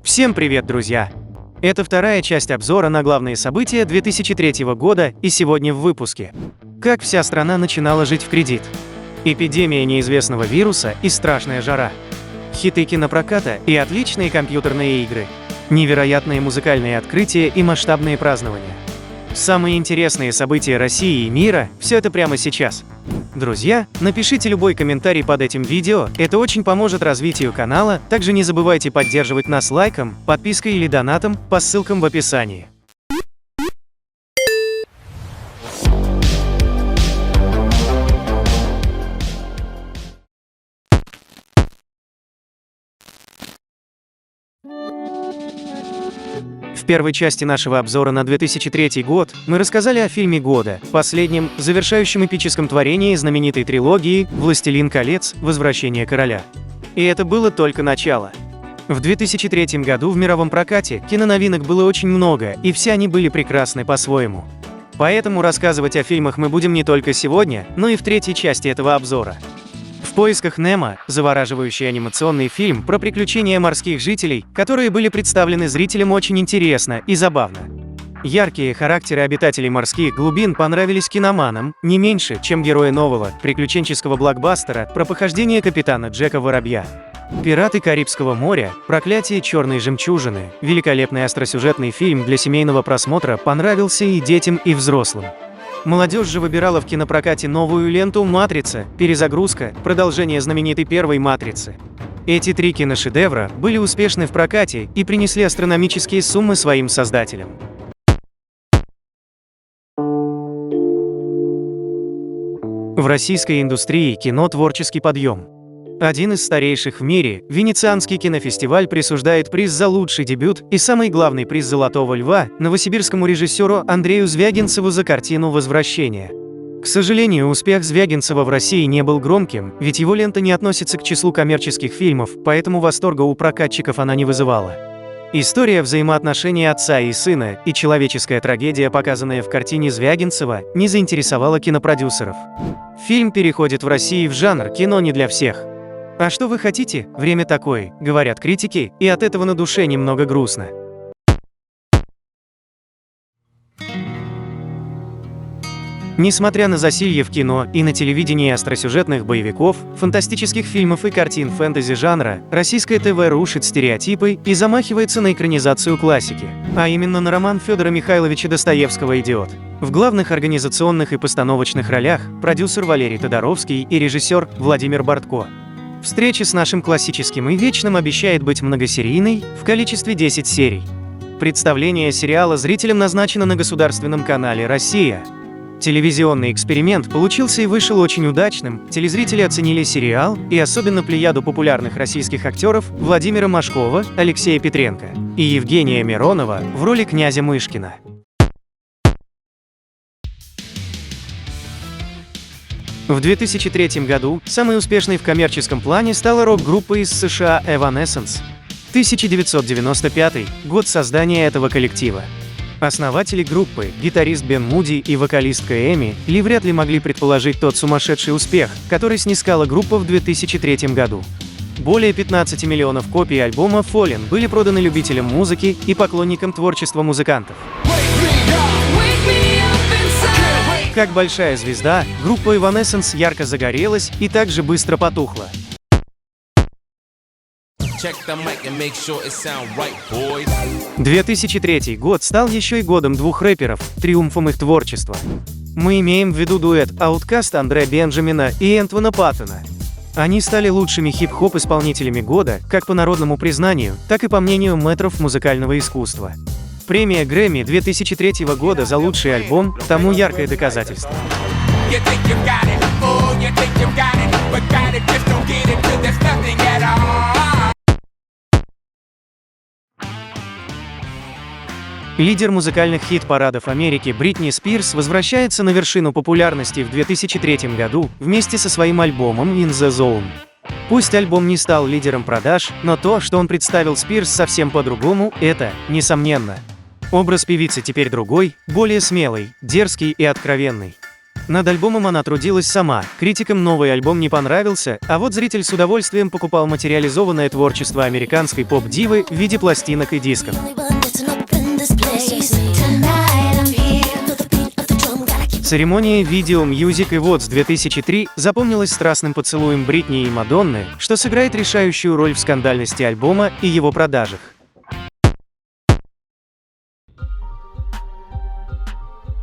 Всем привет, друзья! Это вторая часть обзора на главные события 2003 года, и сегодня в выпуске. Как вся страна начинала жить в кредит. Эпидемия неизвестного вируса и страшная жара. Хиты кинопроката и отличные компьютерные игры. Невероятные музыкальные открытия и масштабные празднования. Самые интересные события России и мира – все это прямо сейчас. Друзья, напишите любой комментарий под этим видео, это очень поможет развитию канала, также не забывайте поддерживать нас лайком, подпиской или донатом по ссылкам в описании. В первой части нашего обзора на 2003 год мы рассказали о фильме года, последнем, завершающем эпическом творении знаменитой трилогии «Властелин колец. Возвращение короля». И это было только начало. В 2003 году в мировом прокате киноновинок было очень много, и все они были прекрасны по-своему. Поэтому рассказывать о фильмах мы будем не только сегодня, но и в третьей части этого обзора. «В поисках Немо» – завораживающий анимационный фильм про приключения морских жителей, которые были представлены зрителям очень интересно и забавно. Яркие характеры обитателей морских глубин понравились киноманам не меньше, чем герои нового, приключенческого блокбастера про похождения капитана Джека Воробья. «Пираты Карибского моря. Проклятие черной жемчужины» – великолепный остросюжетный фильм для семейного просмотра понравился и детям, и взрослым. Молодежь же выбирала в кинопрокате новую ленту «Матрица. Перезагрузка», продолжение знаменитой первой «Матрицы». Эти три киношедевра были успешны в прокате и принесли астрономические суммы своим создателям. В российской индустрии кино творческий подъем. Один из старейших в мире, Венецианский кинофестиваль присуждает приз за лучший дебют и самый главный приз «Золотого льва» новосибирскому режиссеру Андрею Звягинцеву за картину «Возвращение». К сожалению, успех Звягинцева в России не был громким, ведь его лента не относится к числу коммерческих фильмов, поэтому восторга у прокатчиков она не вызывала. История взаимоотношений отца и сына и человеческая трагедия, показанная в картине Звягинцева, не заинтересовала кинопродюсеров. Фильм переходит в России в жанр «кино не для всех». А что вы хотите? Время такое, говорят критики, и от этого на душе немного грустно. Несмотря на засилье в кино и на телевидении остросюжетных боевиков, фантастических фильмов и картин фэнтези жанра, российское ТВ рушит стереотипы и замахивается на экранизацию классики, а именно на роман Федора Михайловича Достоевского «Идиот». В главных организационных и постановочных ролях продюсер Валерий Тодоровский и режиссер Владимир Бортко. Встреча с нашим классическим и вечным обещает быть многосерийной, в количестве 10 серий. Представление сериала зрителям назначено на государственном канале «Россия». Телевизионный эксперимент получился и вышел очень удачным, телезрители оценили сериал и особенно плеяду популярных российских актеров Владимира Машкова, Алексея Петренко и Евгения Миронова в роли князя Мышкина. В 2003 году самой успешной в коммерческом плане стала рок-группа из США Evanescence. 1995 год создания этого коллектива. Основатели группы, гитарист Бен Муди и вокалистка Эми Ли вряд ли могли предположить тот сумасшедший успех, который снискала группа в 2003 году. Более 15 миллионов копий альбома Fallen были проданы любителям музыки и поклонникам творчества музыкантов. Как большая звезда, группа Evanescence ярко загорелась и также быстро потухла. 2003 год стал еще и годом двух рэперов, триумфом их творчества. Мы имеем в виду дуэт OutKast Андре Бенджамина и Энтвона Паттона. Они стали лучшими хип-хоп-исполнителями года, как по народному признанию, так и по мнению мэтров музыкального искусства. Премия Грэмми 2003 года за лучший альбом – тому яркое доказательство. Лидер музыкальных хит-парадов Америки Бритни Спирс возвращается на вершину популярности в 2003 году вместе со своим альбомом In the Zone. Пусть альбом не стал лидером продаж, но то, что он представил Спирс совсем по-другому, это несомненно. Образ певицы теперь другой, более смелый, дерзкий и откровенный. Над альбомом она трудилась сама, критикам новый альбом не понравился, а вот зритель с удовольствием покупал материализованное творчество американской поп-дивы в виде пластинок и дисков. Церемония Video Music Awards 2003 запомнилась страстным поцелуем Бритни и Мадонны, что сыграет решающую роль в скандальности альбома и его продажах.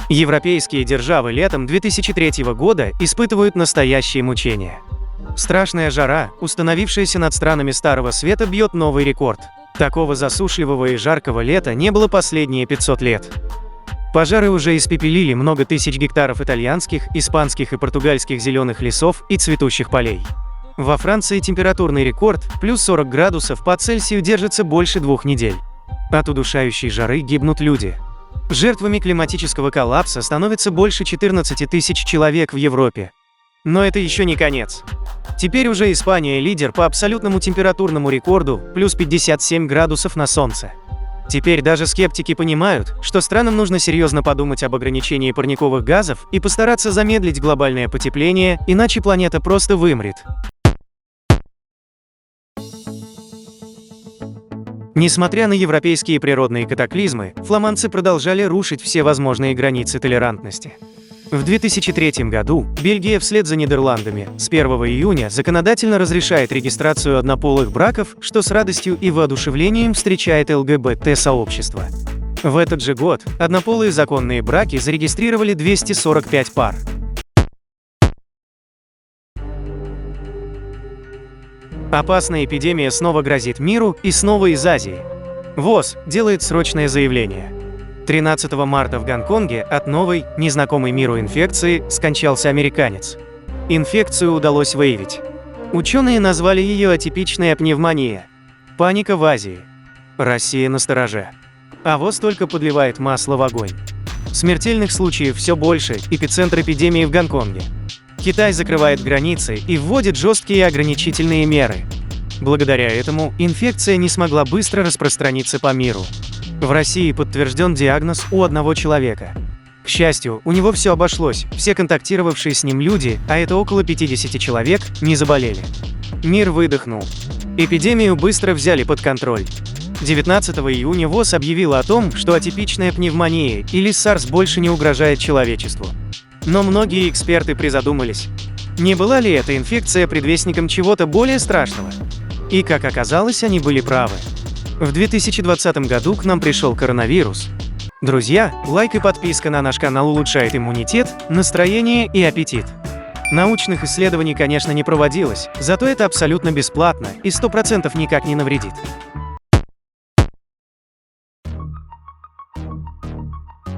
Европейские державы летом 2003 года испытывают настоящие мучения. Страшная жара, установившаяся над странами Старого Света, бьет новый рекорд. Такого засушливого и жаркого лета не было последние 500 лет. Пожары уже испепелили много тысяч гектаров итальянских, испанских и португальских зеленых лесов и цветущих полей. Во Франции температурный рекорд, плюс 40 градусов по Цельсию, держится больше 2 недель. От удушающей жары гибнут люди. Жертвами климатического коллапса становится больше 14 тысяч человек в Европе. Но это еще не конец. Теперь уже Испания лидер по абсолютному температурному рекорду, плюс 57 градусов на солнце. Теперь даже скептики понимают, что странам нужно серьезно подумать об ограничении парниковых газов и постараться замедлить глобальное потепление, иначе планета просто вымрет. Несмотря на европейские природные катаклизмы, фламандцы продолжали рушить все возможные границы толерантности. В 2003 году Бельгия вслед за Нидерландами с 1 июня законодательно разрешает регистрацию однополых браков, что с радостью и воодушевлением встречает ЛГБТ-сообщество. В этот же год однополые законные браки зарегистрировали 245 пар. Опасная эпидемия снова грозит миру, и снова из Азии. ВОЗ делает срочное заявление. 13 марта в Гонконге от новой, незнакомой миру инфекции скончался американец. Инфекцию удалось выявить. Ученые назвали ее атипичная пневмония. Паника в Азии. Россия настороже. А ВОЗ только подливает масло в огонь. Смертельных случаев все больше, эпицентр эпидемии в Гонконге. Китай закрывает границы и вводит жесткие ограничительные меры. Благодаря этому инфекция не смогла быстро распространиться по миру. В России подтвержден диагноз у одного человека. К счастью, у него все обошлось, все контактировавшие с ним люди, а это около 50 человек, не заболели. Мир выдохнул. Эпидемию быстро взяли под контроль. 19 июня ВОЗ объявила о том, что атипичная пневмония или SARS больше не угрожает человечеству. Но многие эксперты призадумались, не была ли эта инфекция предвестником чего-то более страшного? И, как оказалось, они были правы. В 2020 году к нам пришел коронавирус. Друзья, лайк и подписка на наш канал улучшает иммунитет, настроение и аппетит. Научных исследований, конечно, не проводилось, зато это абсолютно бесплатно и 100% никак не навредит.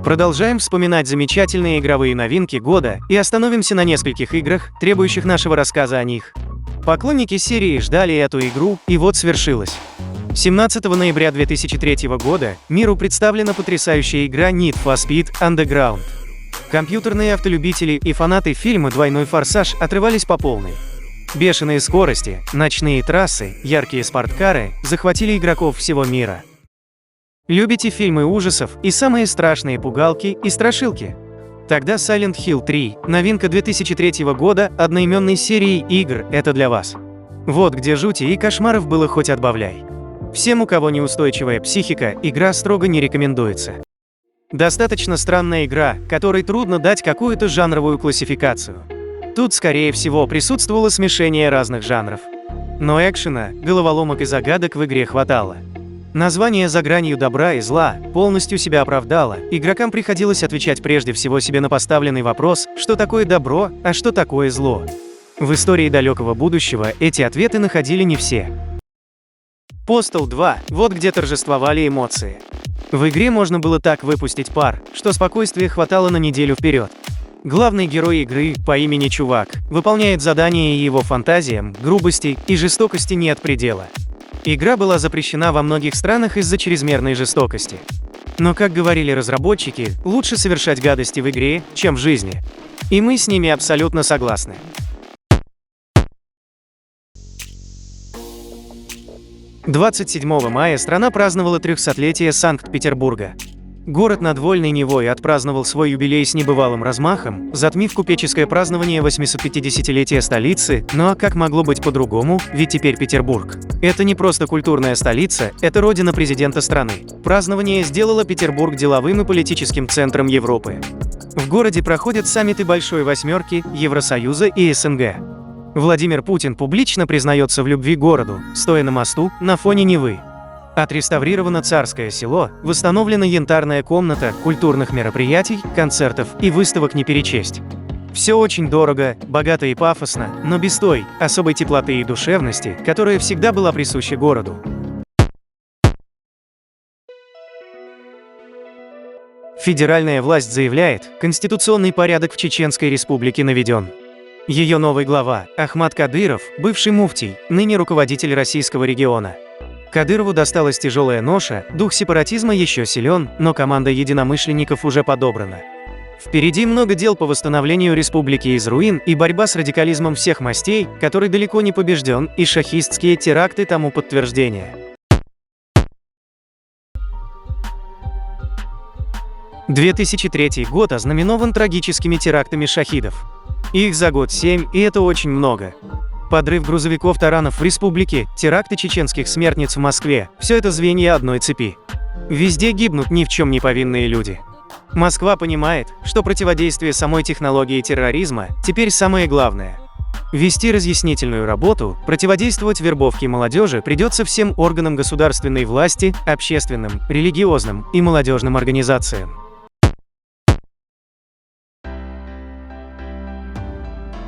Продолжаем вспоминать замечательные игровые новинки года и остановимся на нескольких играх, требующих нашего рассказа о них. Поклонники серии ждали эту игру, и вот свершилось. 17 ноября 2003 года миру представлена потрясающая игра Need for Speed Underground. Компьютерные автолюбители и фанаты фильма «Двойной форсаж» отрывались по полной. Бешеные скорости, ночные трассы, яркие спорткары захватили игроков всего мира. Любите фильмы ужасов и самые страшные пугалки и страшилки? Тогда Silent Hill 3, новинка 2003 года одноименной серии игр, это для вас. Вот где жути и кошмаров было хоть отбавляй. Всем, у кого неустойчивая психика, игра строго не рекомендуется. Достаточно странная игра, которой трудно дать какую-то жанровую классификацию. Тут, скорее всего, присутствовало смешение разных жанров. Но экшена, головоломок и загадок в игре хватало. Название «За гранью добра и зла» полностью себя оправдало, игрокам приходилось отвечать прежде всего себе на поставленный вопрос, что такое добро, а что такое зло. В истории далекого будущего эти ответы находили не все. Postal 2 – вот где торжествовали эмоции. В игре можно было так выпустить пар, что спокойствия хватало на неделю вперед. Главный герой игры, по имени Чувак, выполняет задания, и его фантазиям, грубости и жестокости нет предела. Игра была запрещена во многих странах из-за чрезмерной жестокости. Но, как говорили разработчики, лучше совершать гадости в игре, чем в жизни. И мы с ними абсолютно согласны. — 27 мая страна праздновала 300-летие Санкт-Петербурга. Город над Вольной Невой отпраздновал свой юбилей с небывалым размахом, затмив купеческое празднование 850-летия столицы, ну а как могло быть по-другому, ведь теперь Петербург. Это не просто культурная столица, это родина президента страны. Празднование сделало Петербург деловым и политическим центром Европы. В городе проходят саммиты Большой Восьмерки, Евросоюза и СНГ. Владимир Путин публично признается в любви к городу, стоя на мосту на фоне Невы. Отреставрировано Царское село, восстановлена янтарная комната, культурных мероприятий, концертов и выставок не перечесть. Все очень дорого, богато и пафосно, но без той особой теплоты и душевности, которая всегда была присуща городу. Федеральная власть заявляет, конституционный порядок в Чеченской Республике наведен. Ее новый глава, Ахмад Кадыров, бывший муфтий, ныне руководитель российского региона. Кадырову досталась тяжелая ноша, дух сепаратизма еще силен, но команда единомышленников уже подобрана. Впереди много дел по восстановлению республики из руин и борьба с радикализмом всех мастей, который далеко не побежден, и шахистские теракты тому подтверждение. 2003 год ознаменован трагическими терактами шахидов. Их за год 7, и это очень много. Подрыв грузовиков-таранов в республике, теракты чеченских смертниц в Москве – все это звенья одной цепи. Везде гибнут ни в чем не повинные люди. Москва понимает, что противодействие самой технологии терроризма теперь самое главное. Вести разъяснительную работу, противодействовать вербовке молодежи придется всем органам государственной власти, общественным, религиозным и молодежным организациям.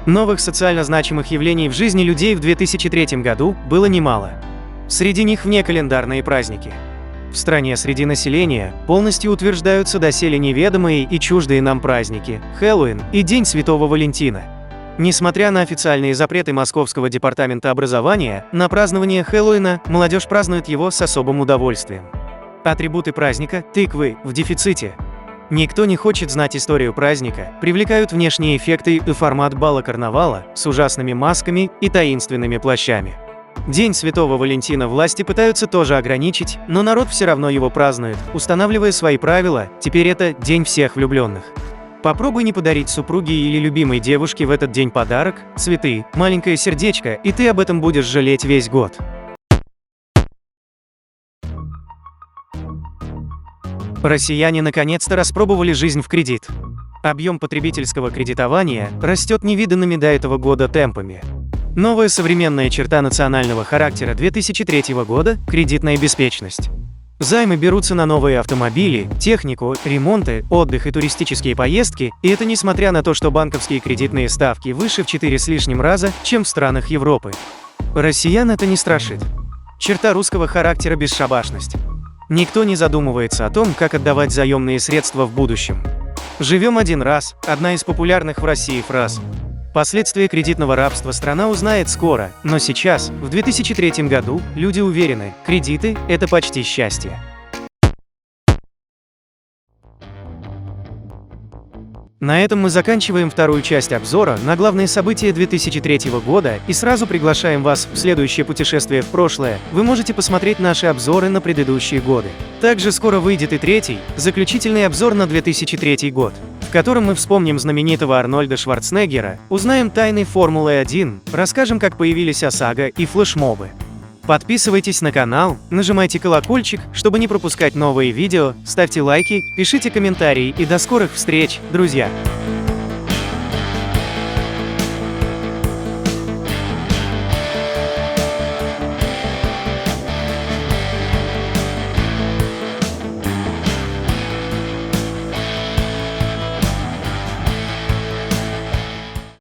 Новых социально значимых явлений в жизни людей в 2003 году было немало. Среди них внекалендарные праздники. В стране среди населения полностью утверждаются доселе неведомые и чуждые нам праздники – Хэллоуин и День Святого Валентина. Несмотря на официальные запреты Московского департамента образования, на празднование Хэллоуина молодежь празднует его с особым удовольствием. Атрибуты праздника – тыквы, в дефиците. Никто не хочет знать историю праздника, привлекают внешние эффекты и формат бала-карнавала с ужасными масками и таинственными плащами. День Святого Валентина власти пытаются тоже ограничить, но народ все равно его празднует, устанавливая свои правила, теперь это День всех влюбленных. Попробуй не подарить супруге или любимой девушке в этот день подарок, цветы, маленькое сердечко, и ты об этом будешь жалеть весь год. Россияне наконец-то распробовали жизнь в кредит. Объем потребительского кредитования растет невиданными до этого года темпами. Новая современная черта национального характера 2003 года – кредитная беспечность. Займы берутся на новые автомобили, технику, ремонты, отдых и туристические поездки, и это несмотря на то, что банковские кредитные ставки выше в 4 с лишним раза, чем в странах Европы. Россиян это не страшит. Черта русского характера – бесшабашность. Никто не задумывается о том, как отдавать заемные средства в будущем. «Живем один раз» – одна из популярных в России фраз. Последствия кредитного рабства страна узнает скоро, но сейчас, в 2003 году, люди уверены, кредиты – это почти счастье. На этом мы заканчиваем вторую часть обзора на главные события 2003 года и сразу приглашаем вас в следующее путешествие в прошлое. Вы можете посмотреть наши обзоры на предыдущие годы. Также скоро выйдет и третий, заключительный обзор на 2003 год, в котором мы вспомним знаменитого Арнольда Шварценеггера, узнаем тайны Формулы-1, расскажем, как появились ОСАГО и флешмобы. Подписывайтесь на канал, нажимайте колокольчик, чтобы не пропускать новые видео, ставьте лайки, пишите комментарии и до скорых встреч, друзья!